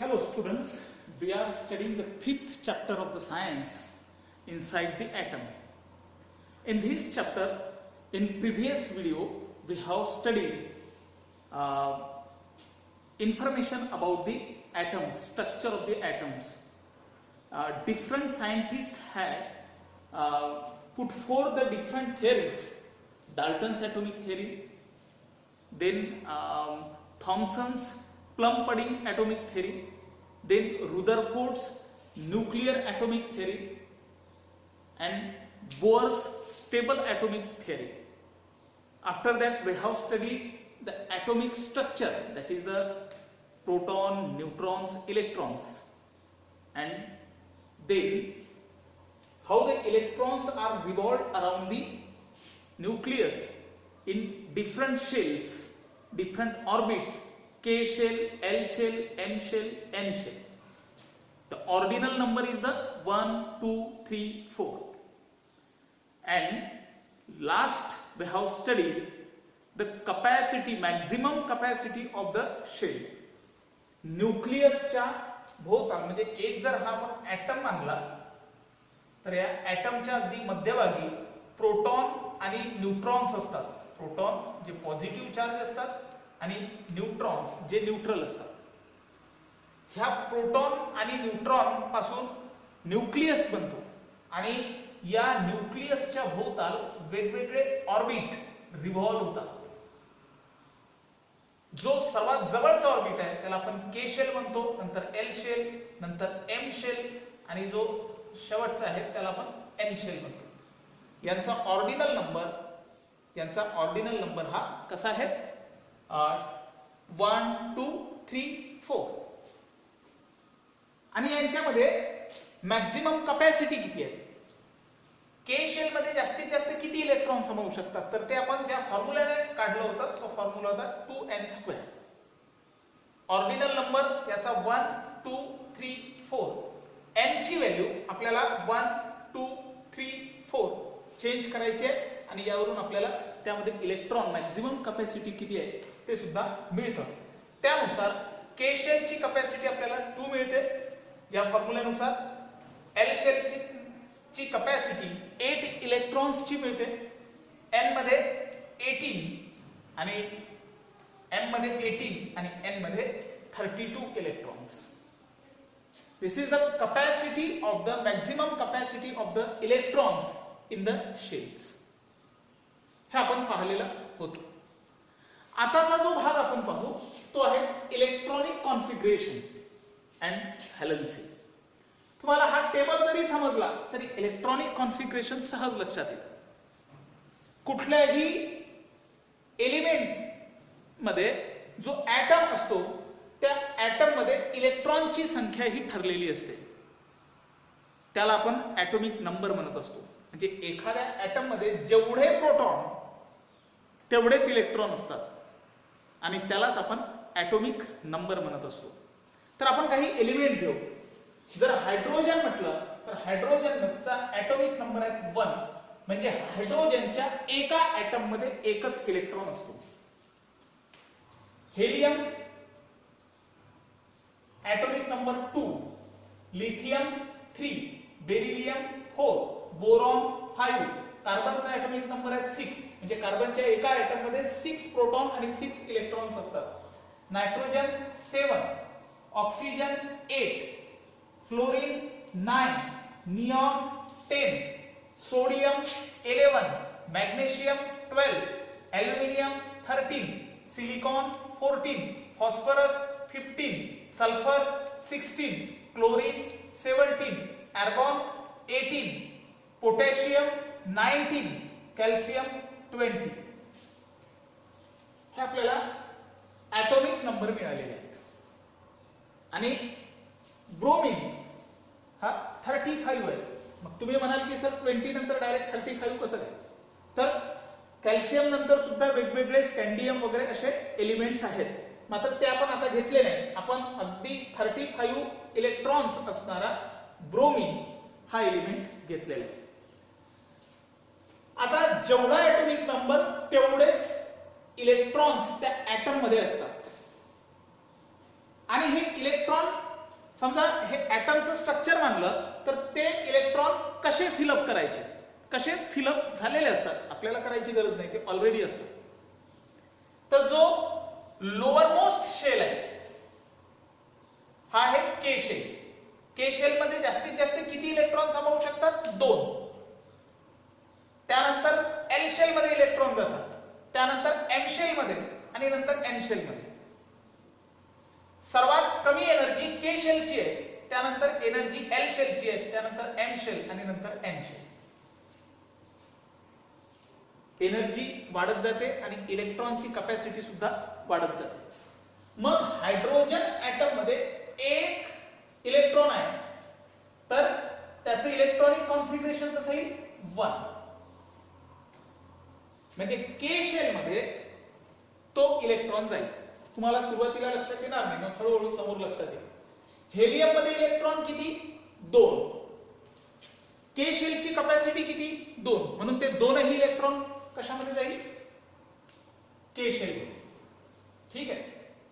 Hello students, we are studying the fifth chapter of the science inside the atom. In this chapter, in previous video, we have studied information about the atoms, structure of the atoms. Different scientists had put forth the different theories. Dalton's atomic theory, then Thomson's plum pudding atomic theory, then Rutherford's nuclear atomic theory, and Bohr's stable atomic theory. After that, we have studied the atomic structure, that is the proton, neutrons, electrons, and then how the electrons are revolved around the nucleus in different shells, different orbits, K shell, L shell, M shell, N shell. The ordinal number is the 1, 2, 3, 4. And last we have studied the capacity, maximum capacity of the shell. न्यूक्लियसच्या भोवताल म्हणजे एक जर हा आपण item मानला तर या ॲटमच्या अगदी मध्यभागी प्रोटॉन आणि न्यूट्रॉन्स असतात. प्रोटॉन्स जे पॉझिटिव्ह चार्ज असतात आणि न्यूट्रॉन्स जे न्यूट्रल असतात. ह्या प्रोटॉन आणि न्यूट्रॉन पासून न्यूक्लियस बनतो आणि या न्यूक्लियसच्या भोवताल वेगवेगळे ऑर्बिट रिव्हॉल्व होतात. जो सर्वात जवळचा ऑर्बिट आहे त्याला आपण के शेल म्हणतो, नंतर एल शेल, नंतर एम शेल आणि जो शेवटचा आहे त्याला आपण एन शेल म्हणतो. यांचा ऑर्डिनल नंबर हा कसा आहे 1, 2, 3, 4. आणि यांच्यामध्ये मॅक्झिमम कॅपॅसिटी किती आहे? के शेल मध्ये जास्तीत जास्त किती इलेक्ट्रॉन सामावू शकतात? तर ते आपण ज्या फॉर्म्युलाने काढलं होतं तो फॉर्म्युला होता 2n². ऑर्डिनल नंबर याचा 1, 2, 3, 4. n ची व्हॅल्यू आपल्याला 1, 2, 3, 4 चेंज करायची आहे आणि यावरून आपल्याला त्यामध्ये इलेक्ट्रॉन मॅक्झिमम कॅपॅसिटी किती आहे ते सुद्धा मिळतं. त्यानुसार के शेलची कॅपॅसिटी आपल्याला 2 मिळते या फॉर्म्युल्यानुसार. एल शेलची कॅपॅसिटी 8 इलेक्ट्रॉन्सची मिळते. एन मध्ये 18 आणि एम मध्ये 18 आणि एन मध्ये 32 electrons. This is the capacity of the maximum capacity of the electrons in the shells. हे आपण पाहिलेलं होतं. आताचा जो भाग आपण पाहू तो आहे इलेक्ट्रॉनिक कॉन्फिगरेशन अँड व्हॅलन्सी. तुम्हाला हा टेबल जरी समजला तरी इलेक्ट्रॉनिक कॉन्फिगरेशन सहज लक्षात येतं. कुठल्याही एलिमेंट मध्ये जो ॲटम असतो त्या ॲटम मध्ये इलेक्ट्रॉनची संख्या ही ठरलेली असते. त्याला आपण ॲटॉमिक नंबर म्हणत असतो. म्हणजे एखाद्या ॲटम मध्ये जेवढे प्रोटॉन तेवढेच इलेक्ट्रॉन असतात आणि त्यालाच आपण ॲटॉमिक नंबर म्हणत असतो. तर आपण काही एलिमेंट घेऊ. जर हायड्रोजन म्हटलं तर हायड्रोजनचा ॲटॉमिक नंबर आहे 1. म्हणजे हायड्रोजनच्या एका ॲटम मध्ये एकच इलेक्ट्रॉन असतो. Helium atomic number 2, lithium 3, beryllium 4, boron 5. कार्बनचा ॲटॉमिक नंबर आहे 6. म्हणजे कार्बनच्या एका ॲटम मध्ये 6 प्रोटॉन आणि 6 इलेक्ट्रॉन्स असतात. Nitrogen 7, oxygen 8, fluorine 9, neon 10, sodium 11, magnesium 12, aluminium 13, silicon 14, phosphorus 15, sulphur 16, chlorine 17, argon 18, potassium 19, calcium 20. हे आपल्याला ॲटॉमिक नंबर मिळालेले आहेत. आणि ब्रोमीन हा 35 आहे. मग तुम्ही म्हणाल की सर 20 नंतर डायरेक्ट 35 कसं काय? तर कॅल्शियम नंतर सुद्धा वेगवेगळे स्कॅन्डियम वगैरे असे एलिमेंट्स आहेत. मात्र ते आपण आता घेतले नाही. आपण अगदी 35 इलेक्ट्रॉन्स असणारा ब्रोमीन हा एलिमेंट घेतलेला आहे. आता जेवढा ॲटॉमिक नंबर तेवढेच इलेक्ट्रॉन्स त्या ॲटम मध्ये असतात. आणि हे इलेक्ट्रॉन समजा हे ऍटमचं स्ट्रक्चर मानलं तर ते इलेक्ट्रॉन कसे फिलअप करायचे, कसे फिलअप झालेले असतात, आपल्याला करायची गरज नाही, ते ऑलरेडी असतात. तर जो लोअर मोस्ट शेल आहे हा आहे के शेल. के शेल मध्ये जास्तीत जास्त किती इलेक्ट्रॉन सामावू शकतात? 2. त्यानंतर एल शेल मध्ये इलेक्ट्रॉन जातात, त्यानंतर एम शेल मध्ये आणि नंतर एन शेल मध्ये. सर्वात कमी एनर्जी के शेलची आहे, त्यानंतर एनर्जी एल शेलची आहे, त्यानंतर एम शेल आणि नंतर एन शेल. एनर्जी वाढत जाते आणि इलेक्ट्रॉनची कॅपॅसिटी सुद्धा वाढत जाते. मग हायड्रोजन ऍटम मध्ये एक इलेक्ट्रॉन आहे तर त्याचं इलेक्ट्रॉनिक कॉन्फिगरेशन कसं येईल? 1. म्हणजे के शेल मध्ये तो इलेक्ट्रॉन जाईल. तुम्हाला सुरुवातीला लक्षात येणार नाही, मग हळूहळू समोर लक्षात येईल. हेलियम मध्ये इलेक्ट्रॉन किती? 2. के शेलची कॅपॅसिटी किती? 2. म्हणून ते दोनही इलेक्ट्रॉन कशामध्ये जाईल? के शेल मध्ये. ठीक आहे.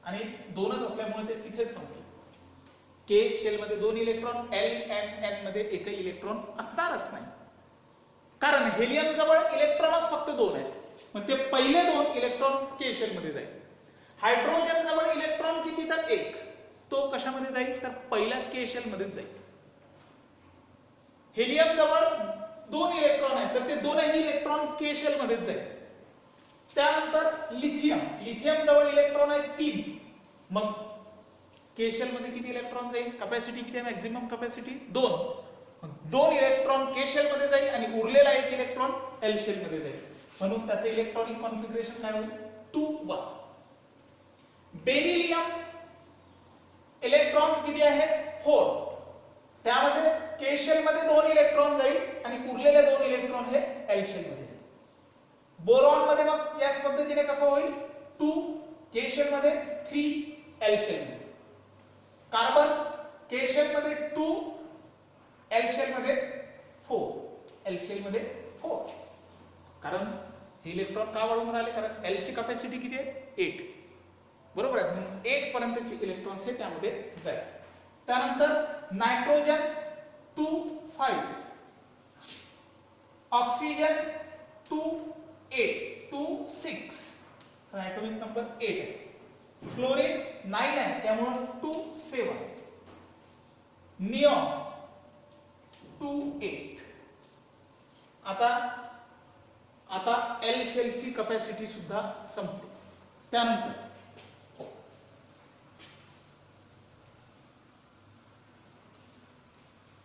आणि 2च असल्यामुळे ते तिथेच संपले. के शेल मध्ये 2 इलेक्ट्रॉन, एल एम एन मध्ये एकही इलेक्ट्रॉन असणारच नाही, कारण हेलियम जवळ इलेक्ट्रॉनच फक्त 2 आहेत. मग ते पहिले 2 इलेक्ट्रॉन के शेल मध्ये जाईल. हायड्रोजन जवळ इलेक्ट्रॉन किती? तर 1. तो कशामध्ये जाईल? तर पहिल्या के शेल मध्ये जाईल. हेलियम जवळ 2 इलेक्ट्रॉन आहेत तर ते दोनही इलेक्ट्रॉन के शेल मध्येच जाईल. त्यानंतर लिथियम, लिथियम जवळ इलेक्ट्रॉन आहेत 3. मग के शेल मध्ये किती इलेक्ट्रॉन जाईल? कॅपॅसिटी किती आहे? Maximum capacity 2. 2 इलेक्ट्रॉन के शेल मध्ये जाईल आणि उरलेला 1 इलेक्ट्रॉन एल शेल मध्ये जाईल. म्हणून त्याचं इलेक्ट्रॉनिक कॉन्फिगरेशन काय होईल? 2-1. बेरिलियम इलेक्ट्रॉन्स किती आहेत? 4. त्यामध्ये के शेल मध्ये 2 इलेक्ट्रॉन जाईल आणि उरलेले 2 इलेक्ट्रॉन हे एल शेल मध्ये जाईल. बोरॉन मध्ये मग याच पद्धतीने कसं होईल? 2 के शेल मध्ये, 3 एल शेल मध्ये. कार्बन के शेल मध्ये 2, एल शेल मध्ये 4, एल शेल मध्ये 4. कारण हे इलेक्ट्रॉन का वाढून राहिले? कारण एल ची कॅपॅसिटी किती आहे? 8. बरोबर आहे. म्हणून 8 पर्यंतचे इलेक्ट्रॉन्स हे त्यामध्ये जाईल. त्यानंतर नायट्रोजन 2-5, ऑक्सिजन 2-8, 2-6, ॲटॉमिक नंबर 8 आहे. फ्लोरीन 9 आहे त्यामुळे 2-7, निऑन 2-8. आता एल शेलची कॅपॅसिटी सुद्धा संपली.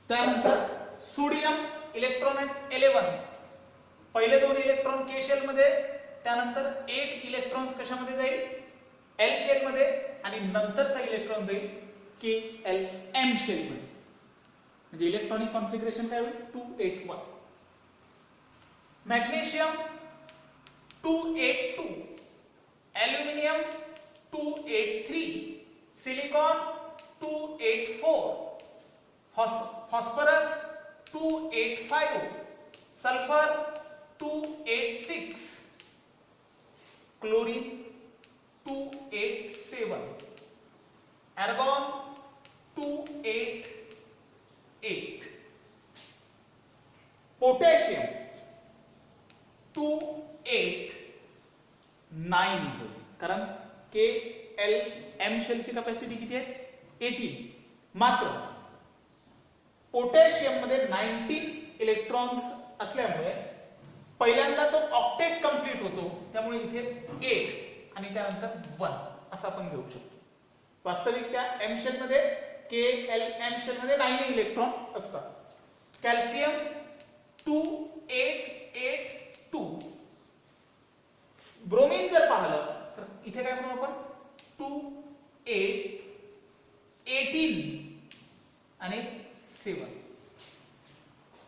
त्यानंतर सोडियम इलेक्ट्रॉन आहेत 11. पहिले 2 इलेक्ट्रॉन के शेल मध्ये, त्यानंतर 8 इलेक्ट्रॉन्स कशामध्ये जाईल? एल शेल मध्ये आणि नंतरचा इलेक्ट्रॉन जाईल के एल एम शेल मध्ये. म्हणजे इलेक्ट्रॉनिक कॉन्फिगरेशन काय होईल? 2-8-1. Magnesium 2-8-2, aluminium 2-8-3, silicon 2-8-4, phosphorus 2-8-5, sulphur 2-8-6, chlorine 2-8-7, argon 2-8-8, potassium 2-8-9 होईल. कारण के एल एम शेलची कॅपॅसिटी किती आहे? 18. मात्र पोटॅशियम मध्ये 19 इलेक्ट्रॉन्स असल्यामुळे पहिल्यांदा तो ऑक्टेट कंप्लीट होतो, त्यामुळे इथे 8 आणि त्यानंतर 1 असं आपण घेऊ शकतो. वास्तविक त्या एम शेल मध्ये के एल एम शेल मध्ये 9 इलेक्ट्रॉन असतात. कॅल्शियम 2-8-8-2. ब्रोमीन जर पाहिलं तर इथे काय म्हणू आपण? 2-8-18 आणि 7.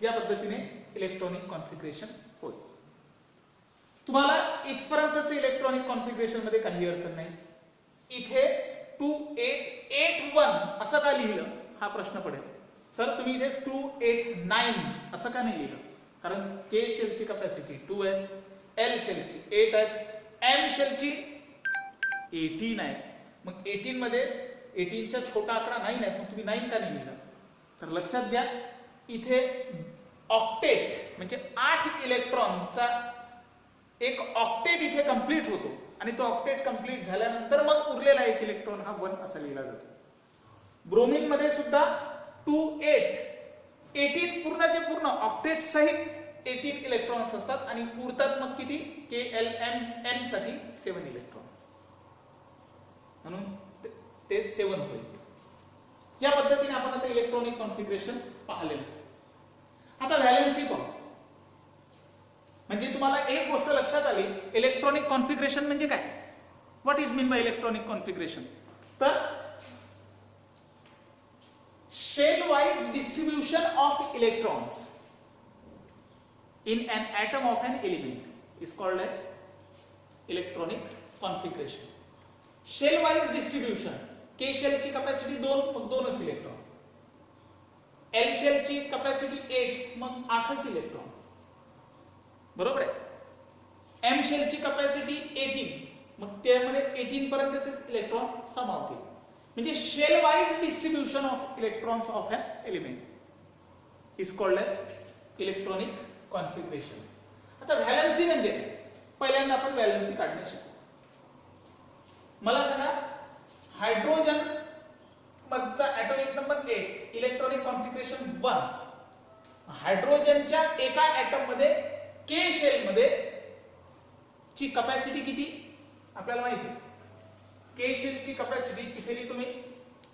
या पद्धतीने इलेक्ट्रॉनिक कॉन्फिगरेशन होईल. तुम्हाला इथपर्यंतच इलेक्ट्रॉनिक कॉन्फिगरेशन मध्ये काही अडचण नाही. इथे 2-8-8-1 असं का लिहिलं हा प्रश्न पडेल. सर तुम्ही इथे 2-8-9 असं का नाही लिहिलं? कारण के शेलची कॅपॅसिटी 2 आहे, एल शेलची 8 आहे, एम शेलची 18 आहे. मग 18 मध्ये 18चा छोटा आकडा 9 आहे, मग तुम्ही 9 का नाही लिहिला? तर लक्षात घ्या, इथे ऑक्टेट म्हणजे 8 इलेक्ट्रॉनचा एक ऑक्टेट इथे कंप्लीट होतो आणि तो ऑक्टेट कंप्लीट झाल्यानंतर मग उरलेला एक इलेक्ट्रॉन हा 1 असा लिहिला जातो. ब्रोमीन मध्ये सुद्धा 2 8 18 पूर्णचे पूर्ण ऑक्टेट सहित 18 इलेक्ट्रॉन्स असतात आणि उरतात मग किती? KLMN साठी 7 इलेक्ट्रॉन्स, म्हणून ते 7 होईल. या पद्धतीने आपण आता इलेक्ट्रॉनिक कॉन्फिगरेशन पाहिलेलं. आता व्हॅलेन्सी पाहू. म्हणजे तुम्हाला एक गोष्ट लक्षात आली, इलेक्ट्रॉनिक कॉन्फिगरेशन म्हणजे काय, what is mean by electronic configuration. तर shell wise distribution of electrons in an atom of an element is called as electronic configuration. Shell wise distribution, K shell ची कॅपॅसिटी 2 मग 2च इलेक्ट्रॉन, L shell ची capacity 8 मग 8च electron, बरोबर आहे. M shell ची capacity 18 मग त्यामध्ये 18 पर्यंतचे इलेक्ट्रॉन सामावतील. म्हणजे shell wise distribution of electrons of an element is called as electronic configuration. आता व्हॅलेन्सी म्हणजे काय? पहिल्यांदा आपण व्हॅलेन्सी काढणे शिकू. मला सांगा, हायड्रोजन मधचा ऍटॉमिक नंबर 1, इलेक्ट्रॉनिक कॉन्फिगरेशन 1. हायड्रोजनच्या एका ऍटम मध्ये K शेल मध्ये ची कॅपॅसिटी किती आपल्याला माहिती आहे. K शेल ची कॅपॅसिटी किती लिहितो मी?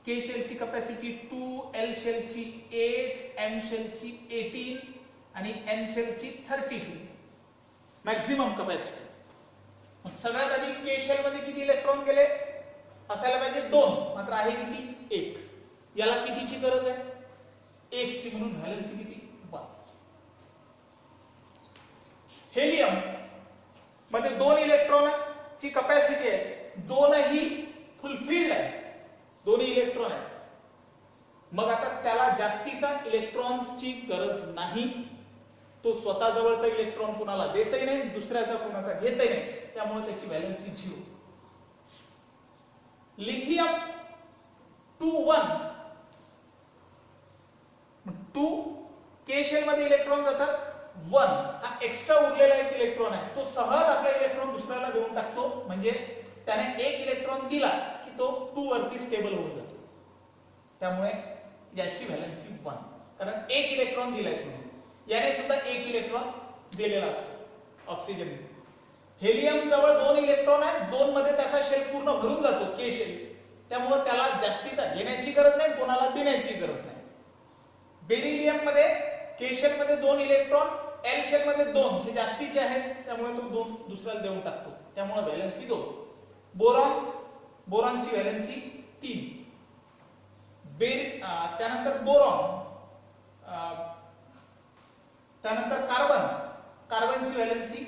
K शेल ची कॅपॅसिटी 2, L शेल ची 8, M शेल ची 18 आणि N शेल ची 32 मॅक्सिमम कॅपॅसिटी. सगळ्यात आधी K शेल मध्ये किती इलेक्ट्रॉन गेले? असायला पाहिजे 2, मात्र आहे किती? 1. याला कितीची गरज आहे? 1 ची, म्हणून व्हॅलेन्सी किती? 1. हेलियम मध्ये 2 इलेक्ट्रॉन ची कॅपॅसिटी आहे, दोनही फुलफिल्ड आहे, दोन्ही इलेक्ट्रॉन आहे. मग आता त्याला जास्तीचा इलेक्ट्रॉन्सची गरज नाही, तो स्वतः जवळचा इलेक्ट्रॉन कुणाला देतही नाही, दुसऱ्याचा कुणाचा घेतही नाही, त्यामुळे त्याची व्हॅलेन्सी 0. लिथियम 2 1 2 K शेल मध्ये इलेक्ट्रॉन जातात, 1 हा एक्स्ट्रा उरलेला एक इलेक्ट्रॉन आहे, तो सहज आपला इलेक्ट्रॉन दुसऱ्याला देऊन टाकतो. म्हणजे त्याने एक इलेक्ट्रॉन दिला की तो 2 वरती स्टेबल होऊन जातो. त्यामुळे याची व्हॅलेन्सी 1, कारण एक इलेक्ट्रॉन दिलाय म्हणून. याने सुद्धा एक इलेक्ट्रॉन दिलेला असतो ऑक्सिजन. हेलियम जवळ 2 इलेक्ट्रॉन आहेत, 2 मध्ये त्याचा शेल पूर्ण भरून जातो K शेल, त्यामुळे त्याला जास्तीचा घेण्याची गरज नाही, कोणाला देण्याची गरज नाही. बेरिलियम मध्ये K शेल मध्ये 2 इलेक्ट्रॉन, L शेल मध्ये 2 हे जास्तीचे आहेत, त्यामुळे तो 2 दुसऱ्याला देऊन टाकतो, त्यामुळे व्हॅलेन्सी 2. बोरॉनची व्हॅलेन्सी 3. त्यानंतर बोरॉन, त्यानंतर कार्बनची व्हॅलेन्सी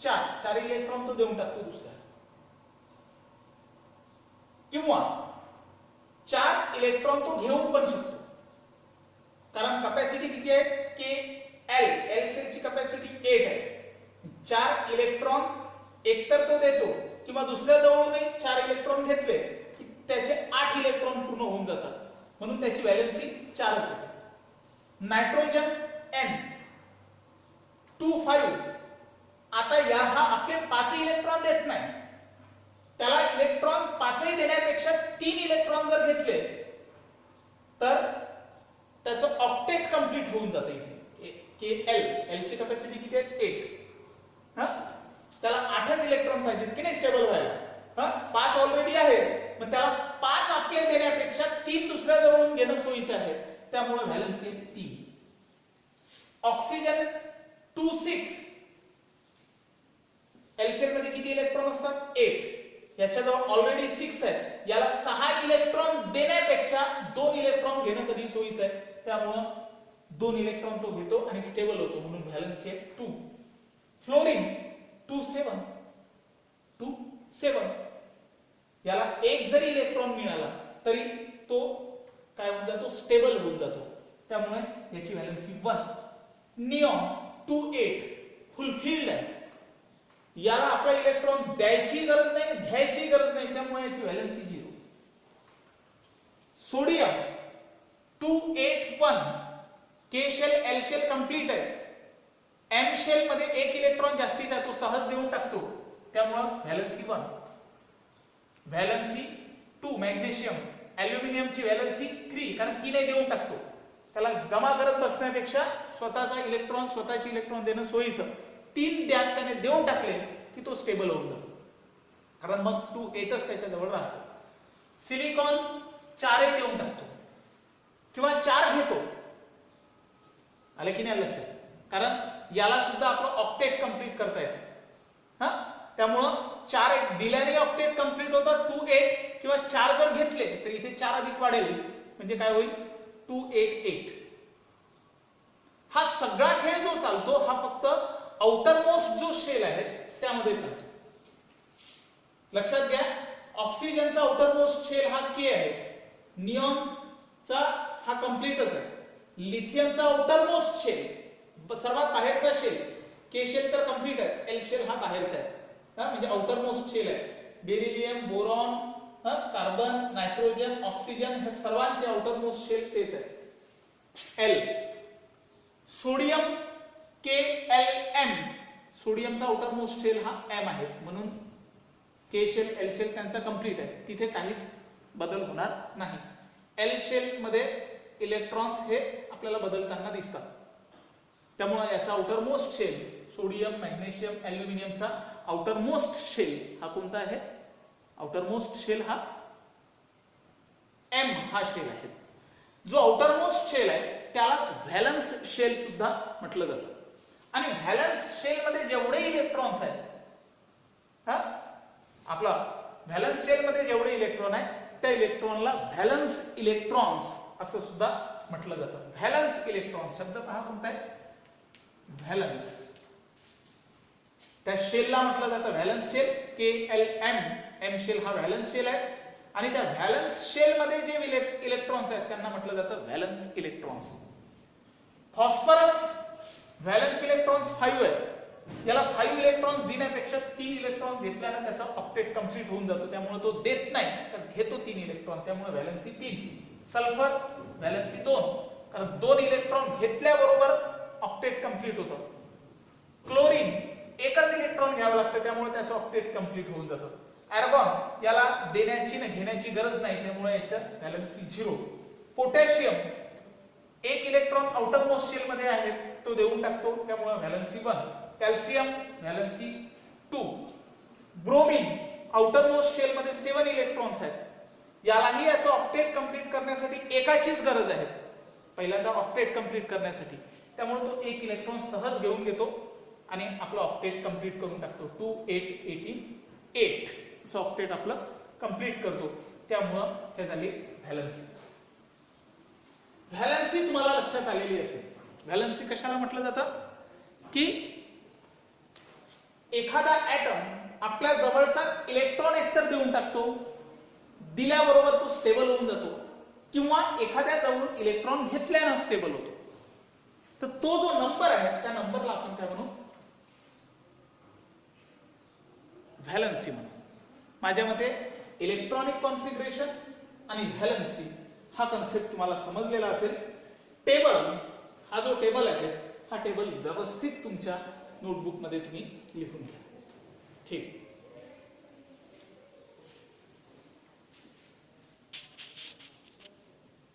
4 इलेक्ट्रॉन तो देऊन टाकतो दुसऱ्याला. किंवा 4 इलेक्ट्रॉन तो घेऊ पण शकतो, कारण कॅपॅसिटी किती आहे? L शेलची कॅपॅसिटी 8 आहे. 4 इलेक्ट्रॉन एकतर तो देतो किंवा दुसऱ्या जवळूनही 4 इलेक्ट्रॉन घेतले की त्याचे 8 इलेक्ट्रॉन पूर्ण होऊन जातात, म्हणून त्याची व्हॅलेन्सी 4च आहे. नायट्रोजन N 2 5 आता हा आपले 5 इलेक्ट्रॉन देत नाही, त्याला इलेक्ट्रॉन 5ही देण्यापेक्षा 3 इलेक्ट्रॉन जर घेतले तर त्याचं ऑक्टेट कंप्लीट होऊन जातं. इथे L ची कॅपॅसिटी किती आहे? 8. त्याला 8च इलेक्ट्रॉन पाहिजेत की नाही स्टेबल व्हायला. 5 ऑलरेडी आहे, मग त्याला 5 आपले देण्यापेक्षा 3 दुसऱ्या जवळून घेणं सोयीचं आहे, त्यामुळे व्हॅलेन्सी 3. ऑक्सिजन 2 6 L शेल मध्ये किती इलेक्ट्रॉन असतात? 8. याच्याजवळ ऑलरेडी 6 आहे, याला 6 इलेक्ट्रॉन देण्यापेक्षा 2 इलेक्ट्रॉन घेणं कधी सोयीचं आहे, त्यामुळे 2 इलेक्ट्रॉन तो घेतो आणि स्टेबल होतो, म्हणून व्हॅलेन्सी आहे 2. फ्लोरीन 2 7 याला एक जरी इलेक्ट्रॉन मिळाला तरी तो काय होऊन जातो? स्टेबल होऊन जातो, त्यामुळे याची व्हॅलेन्सी 1. निऑन 2 8 फुलफिल्ड आहे, याला आपला इलेक्ट्रॉन द्यायची गरज नाही, घ्यायची गरज नाही, त्यामुळे याची व्हॅलेन्सी 0. सोडियम 281 के शेल एल शेल कंप्लीट आहे. एम शेल मध्ये एक इलेक्ट्रॉन जास्ती जातो, सहज देऊन टाकतो, त्यामुळं व्हॅलेन्सी 1. व्हॅलेन्सी 2 मॅग्नेशियम, ॲल्युमिनियमची व्हॅलेन्सी 3, कारण 3 देऊन टाकतो. त्याला जमा करत बसण्यापेक्षा स्वतःचा इलेक्ट्रॉन स्वतःची इलेक्ट्रॉन देणं सोयीचं. 3 त्याने देऊन टाकले की तो स्टेबल होऊन जातो, कारण मग 2-8च त्याच्या जवळ राहतो. सिलिकॉन 4 देऊन टाकतो किंवा 4 घेतो. आले की नाही लक्षात? कारण याला सुद्धा आपलं ऑक्टेट कंप्लीट करता येतं. हा, त्यामुळं 4 दिल्याने ऑक्टेट कंप्लीट होतं 2-8, किंवा 4 जर घेतले तर इथे 4 अधिक वाढेल, म्हणजे काय होईल 2-8-8. हा सगळा खेळ जो चालतो हा फक्त आउटर मोस्ट जो शेल आहे त्यामध्ये चालतो. लक्षात घ्या, ऑक्सिजनचा आउटर मोस्ट शेल हा के आहे, निऑनचा हा कंप्लीटच आहे, लिथियमचा आउटर मोस्ट शेल सर्वात बाहेरचा शेल, के शेल तर कंप्लीट आहे, एल शेल हा बाहेरचा आहे, म्हणजे आउटर मोस्ट शेल आहे. Beryllium, boron, carbon, nitrogen, oxygen हे सर्वांचे आउटर मोस्ट शेल तेच आहे, एल. सोडियम KLM, सोडियमचा आउटर मोस्ट शेल हा एम आहे, म्हणून के शेल एल शेल त्यांचा कंप्लीट आहे, तिथे काहीच बदल होणार नाही. एल शेल मध्ये इलेक्ट्रॉन्स हे आपल्याला बदलताना दिसतात, त्यामुळे याचा outer most shell sodium, magnesium, ॲल्युमिनियमचा आउटर मोस्ट शेल हा कोणता आहे? आउटर मोस्ट शेल हा एम हा शेल आहे. जो आउटर मोस्ट शेल आहे त्यालाच व्हॅलन्स शेल सुद्धा म्हटलं जातं. आणि व्हॅलन्स शेल मध्ये जेवढे इलेक्ट्रॉन्स आहेत, हा आपला व्हॅलन्स शेल मध्ये जेवढे इलेक्ट्रॉन आहेत त्या इलेक्ट्रॉनला व्हॅलन्स इलेक्ट्रॉन्स असं सुद्धा म्हटलं जातं. व्हॅलन्स इलेक्ट्रॉन्स शब्द पहा कोणता आहे? व्हॅलन्स. त्या शेलला म्हटलं जातं valence shell, KLM. M shell हा व्हॅलन्स शेल आहे, आणि त्या व्हॅलन्स शेल मध्ये जे इलेक्ट्रॉन्स आहेत त्यांना म्हटलं जातं valence electrons. Phosphorus valence electrons 5 आहे, याला 5 इलेक्ट्रॉन्स देण्यापेक्षा 3 इलेक्ट्रॉन घेतल्याने त्याचा ऑक्टेट कंप्लीट होऊन जातो, त्यामुळे तो देत नाही तर घेतो 3 इलेक्ट्रॉन, त्यामुळे व्हॅलन्सी 3. सल्फर व्हॅलन्सी 2, कारण 2 इलेक्ट्रॉन घेतल्याबरोबर ऑक्टेट कंप्लीट होतं. क्लोरीन एकच इलेक्ट्रॉन घ्यावं लागतं, त्यामुळे त्याचं ऑक्टेट कंप्लीट होऊन जातं. आर्गॉन याला देण्याची ना घेण्याची गरज नाही, त्यामुळे याच्या व्हॅलन्सी 0. पोटॅशियम एक इलेक्ट्रॉन आउटर मोस्ट शेल मध्ये आहे, तो देऊन टाकतो, त्यामुळे valency 1. Calcium valency 2. Bromine outer most shell मध्ये 7 इलेक्ट्रॉन्स आहेत, यालाही याचं ऑक्टेट कंप्लीट करण्यासाठी एकाचीच गरज आहे, पहिल्यांदा ऑक्टेट कंप्लीट करण्यासाठी, त्यामुळे तो एक इलेक्ट्रॉन सहज घेऊन घेतो आणि आपलं ऑक्टेट कंप्लीट करून टाकतो. 2 8 18 8 असं ऑक्टेट आपलं कंप्लीट करतो, त्यामुळं हे झाली व्हॅलन्सी. व्हॅलन्सी तुम्हाला लक्षात आलेली असेल. व्हॅलन्सी कशाला म्हटलं जातं? की एखादा ऍटम आपल्या जवळचा इलेक्ट्रॉन एकतर देऊन टाकतो, दिल्याबरोबर तो स्टेबल होऊन जातो, किंवा एखाद्या जवळून इलेक्ट्रॉन घेतल्यानं स्टेबल होतो. तर तो जो नंबर आहे त्या नंबरला आपण काय म्हणू? व्हॅलन्सी म्हणू. माझ्या मते इलेक्ट्रॉनिक कॉन्फिगरेशन आणि व्हॅलन्सी हा कन्सेप्ट तुम्हाला समजलेला असेल. टेबल हा जो टेबल आहे हा टेबल व्यवस्थित तुमच्या नोटबुक मध्ये तुम्ही लिहून घ्या. ठीक.